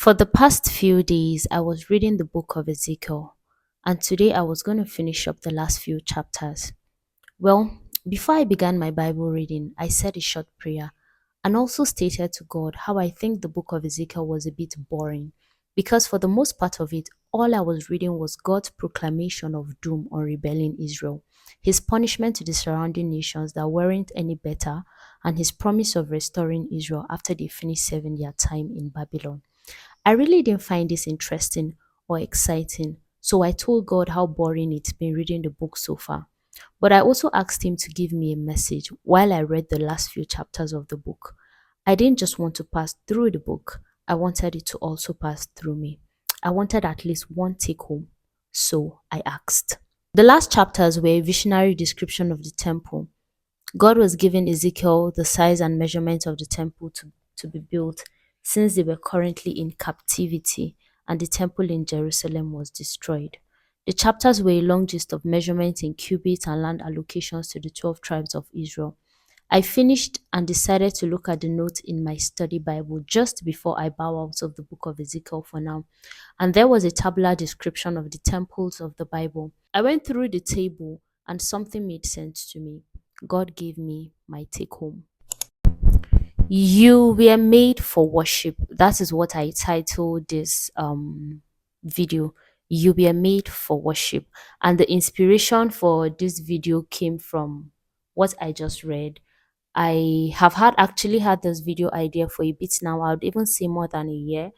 For the past few days, I was reading the book of Ezekiel, and today I was going to finish up the last few chapters. Well, before I began my Bible reading, I said a short prayer and also stated to God how I think the book of Ezekiel was a bit boring because for the most part of it, all I was reading was God's proclamation of doom on rebelling Israel, his punishment to the surrounding nations that weren't any better, and his promise of restoring Israel after they finished 7 year time in Babylon. I really didn't find this interesting or exciting, so I told God how boring it's been reading the book so far. But I also asked Him to give me a message while I read the last few chapters of the book. I didn't just want to pass through the book, I wanted it to also pass through me. I wanted at least one take home, so I asked. The last chapters were a visionary description of the temple. God was giving Ezekiel the size and measurement of the temple to be built since they were currently in captivity and the temple in Jerusalem was destroyed. The chapters were a long gist of measurements in cubits and land allocations to the 12 tribes of Israel. I finished and decided to look at the notes in my study Bible just before I bow out of the book of Ezekiel for now. And there was a tabular description of the temples of the Bible. I went through the table and something made sense to me. God gave me my take home. You were made for worship. That is what I titled this video. You were made for worship. And the inspiration for this video came from what I just read. I have actually had this video idea for a bit now. I would even say more than a year,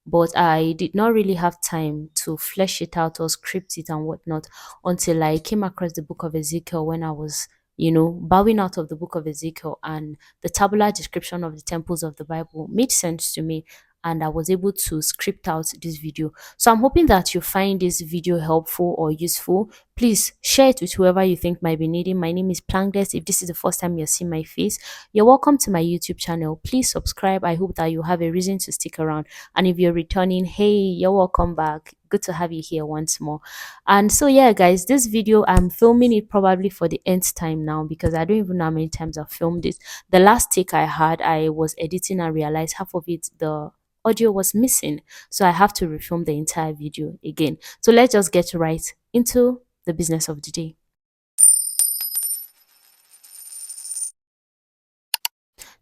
but I did not really have time to flesh it out or script it and whatnot until I came across the book of Ezekiel when I was, bowing out of the book of Ezekiel, and the tabular description of the temples of the Bible made sense to me. And I was able to script out this video. So I'm hoping that you find this video helpful or useful. Please share it with whoever you think might be needing. My name is Plangdes. If this is the first time you're seeing my face, you're welcome to my YouTube channel. Please subscribe. I hope that you have a reason to stick around. And if you're returning, hey, you're welcome back. Good to have you here once more. And so yeah, guys, this video, I'm filming it probably for the nth time now because I don't even know how many times I've filmed it. The last take I had, I was editing and realized half of it, the audio was missing, so I have to refilm the entire video again. So let's just get right into the business of the day.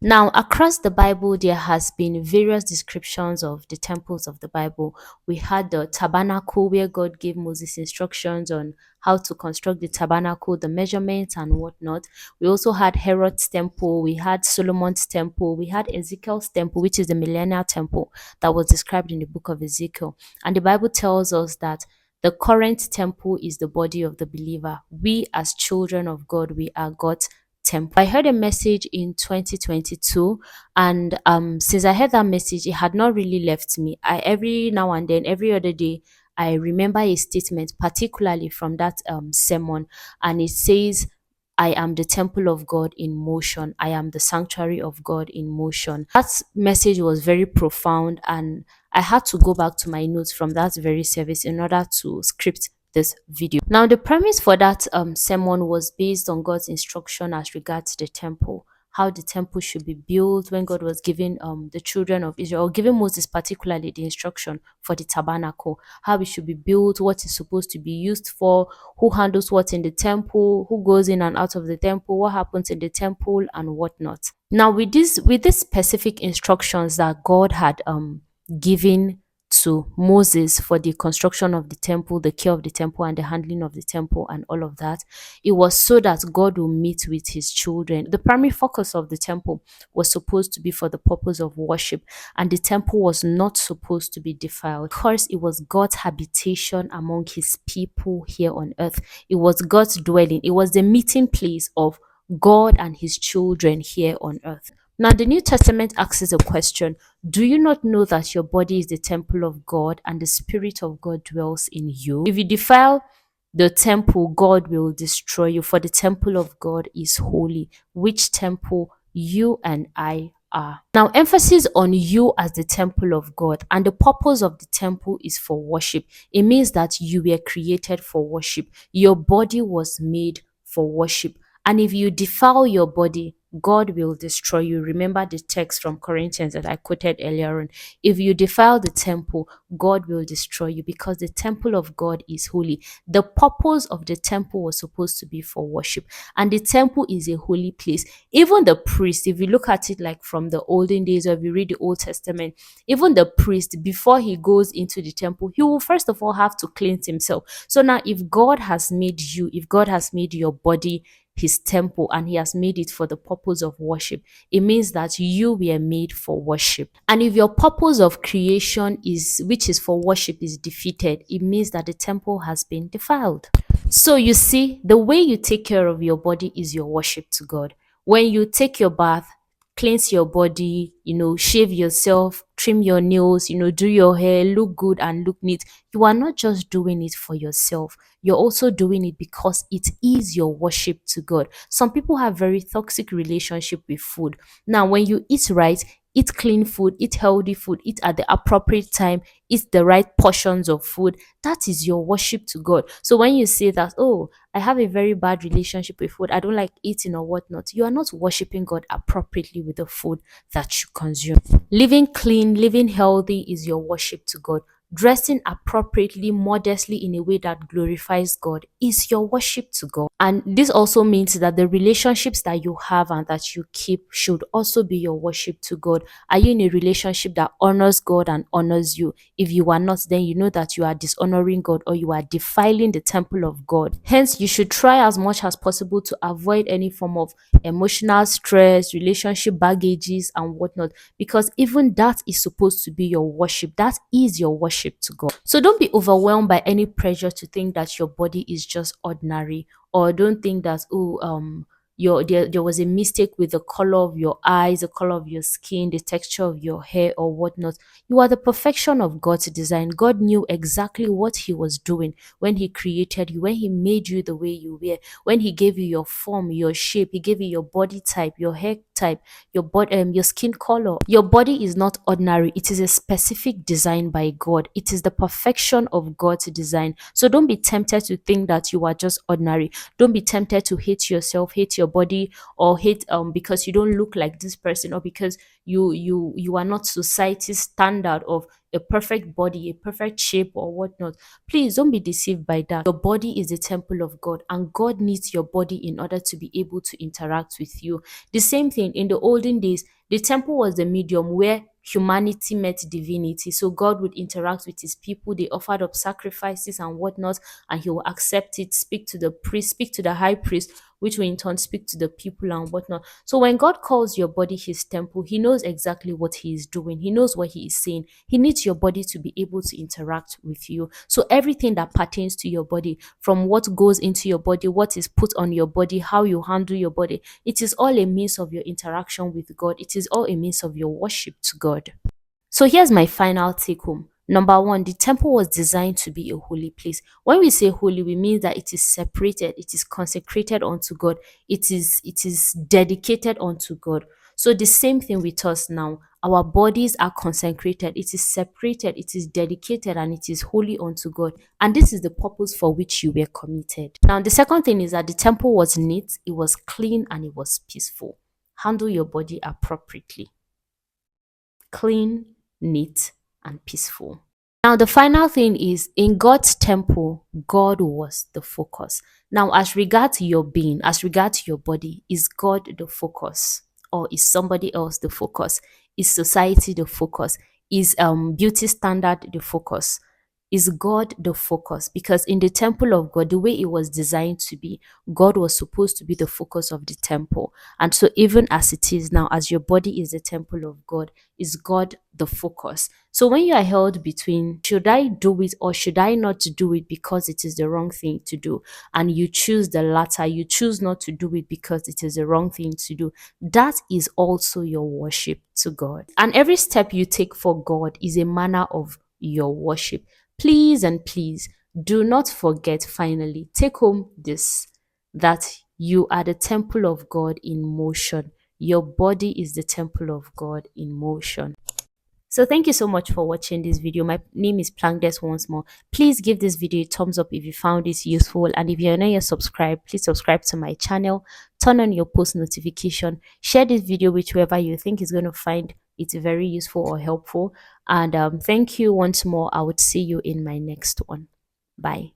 Now, across the Bible, there has been various descriptions of the temples of the Bible. We had the tabernacle where God gave Moses instructions on how to construct the tabernacle, the measurements and whatnot. We also had Herod's temple, we had Solomon's temple, we had Ezekiel's temple, which is the millennial temple that was described in the book of Ezekiel. And the Bible tells us that the current temple is the body of the believer. We as children of God, we are God's temple. I heard a message in 2022, and since I heard that message, it had not really left me. Every now and then, every other day, I remember a statement, particularly from that sermon, and it says, I am the temple of God in motion. I am the sanctuary of God in motion. That message was very profound, and I had to go back to my notes from that very service in order to script this video. Now, the premise for that sermon was based on God's instruction as regards the temple, how the temple should be built when God was giving the children of Israel, or giving Moses particularly the instruction for the tabernacle, how it should be built, what is supposed to be used for, who handles what in the temple, who goes in and out of the temple, what happens in the temple and whatnot. Now, with these specific instructions that God had given to Moses for the construction of the temple, the care of the temple, and the handling of the temple, and all of that, it was so that God will meet with his children. The primary focus of the temple was supposed to be for the purpose of worship, and the temple was not supposed to be defiled because it was God's habitation among his people here on earth. It was God's dwelling. It was the meeting place of God and his children here on earth. Now, the New Testament asks a question: do you not know that your body is the temple of God and the Spirit of God dwells in you? If you defile the temple, God will destroy you, for the temple of God is holy, which temple you and I are. Now, emphasis on you as the temple of God, and the purpose of the temple is for worship. It means that you were created for worship. Your body was made for worship. And if you defile your body, God will destroy you. Remember the text from Corinthians that I quoted earlier on. If you defile the temple, God will destroy you, because the temple of God is holy. The purpose of the temple was supposed to be for worship, and the temple is a holy place. Even the priest, if you look at it like from the olden days, or if you read the Old Testament, even the priest, before he goes into the temple, he will first of all have to cleanse himself. So now, if God has made you, if God has made your body his temple, and he has made it for the purpose of worship, it means that you were made for worship. And if your purpose of creation is, which is for worship, is defeated, it means that the temple has been defiled. So you see, the way you take care of your body is your worship to God. When you take your bath, cleanse your body, shave yourself, trim your nails, do your hair, look good and look neat, you are not just doing it for yourself. You're also doing it because it is your worship to God. Some people have very toxic relationship with food. Now, when you eat right, eat clean food, eat healthy food, eat at the appropriate time, eat the right portions of food, that is your worship to God. So when you say that, oh, I have a very bad relationship with food, I don't like eating or whatnot, you are not worshiping God appropriately with the food that you consume. Living clean, living healthy is your worship to God. Dressing appropriately, modestly, in a way that glorifies God is your worship to God. And this also means that the relationships that you have and that you keep should also be your worship to God. Are you in a relationship that honors God and honors you? If you are not, then you know that you are dishonoring God, or you are defiling the temple of God. Hence, you should try as much as possible to avoid any form of emotional stress, relationship baggages, and whatnot, because even that is supposed to be your worship. That is your worship to God. So don't be overwhelmed by any pressure to think that your body is just ordinary, or don't think that, there was a mistake with the color of your eyes, the color of your skin, the texture of your hair, or whatnot. You are the perfection of God's design. God knew exactly what he was doing when he created you, when he made you the way you were, when he gave you your form, your shape, he gave you your body type, your hair type, your body, your skin color. Your body is not ordinary. It is a specific design by God. It is the perfection of God's design. So don't be tempted to think that you are just ordinary. Don't be tempted to hate yourself, hate your body, or hate because you don't look like this person, or because you are not society's standard of a perfect body, a perfect shape, or whatnot. Please don't be deceived by that. Your body is the temple of God, and God needs your body in order to be able to interact with you. The same thing in the olden days, the temple was the medium where humanity met divinity. So God would interact with his people. They offered up sacrifices and whatnot, and he will accept it, speak to the priest, speak to the high priest, which will in turn speak to the people and whatnot. So when God calls your body his temple, he knows exactly what he is doing. He knows what he is saying. He needs your body to be able to interact with you. So everything that pertains to your body, from what goes into your body, what is put on your body, how you handle your body, it is all a means of your interaction with God. It is all a means of your worship to God. So here's my final take home. Number one, the temple was designed to be a holy place. When we say holy, we mean that it is separated, it is consecrated unto God, it is dedicated unto God. So the same thing with us now. Our bodies are consecrated, it is separated, it is dedicated, and it is holy unto God. And this is the purpose for which you were committed. Now, the second thing is that the temple was neat, it was clean, and it was peaceful. Handle your body appropriately. Clean, neat, and peaceful. Now, the final thing is, in God's temple, God was the focus. Now, as regards your being, as regards your body, is God the focus? Or is somebody else the focus? Is society the focus? Is beauty standard the focus? Is God the focus? Because in the temple of God, the way it was designed to be, God was supposed to be the focus of the temple. And so even as it is now, as your body is the temple of God, is God the focus? So when you are held between, should I do it or should I not do it because it is the wrong thing to do, and you choose the latter, you choose not to do it because it is the wrong thing to do, that is also your worship to God. And every step you take for God is a manner of your worship. Please and please do not forget, finally, take home this, that you are the temple of God in motion. Your body is the temple of God in motion. So thank you so much for watching this video. My name is Plangdes once more. Please give this video a thumbs up if you found this useful, and if you're not yet subscribed, please subscribe to my channel, turn on your post notification, share this video with whoever you think is going to find it very useful or helpful. And thank you once more. I would see you in my next one. Bye.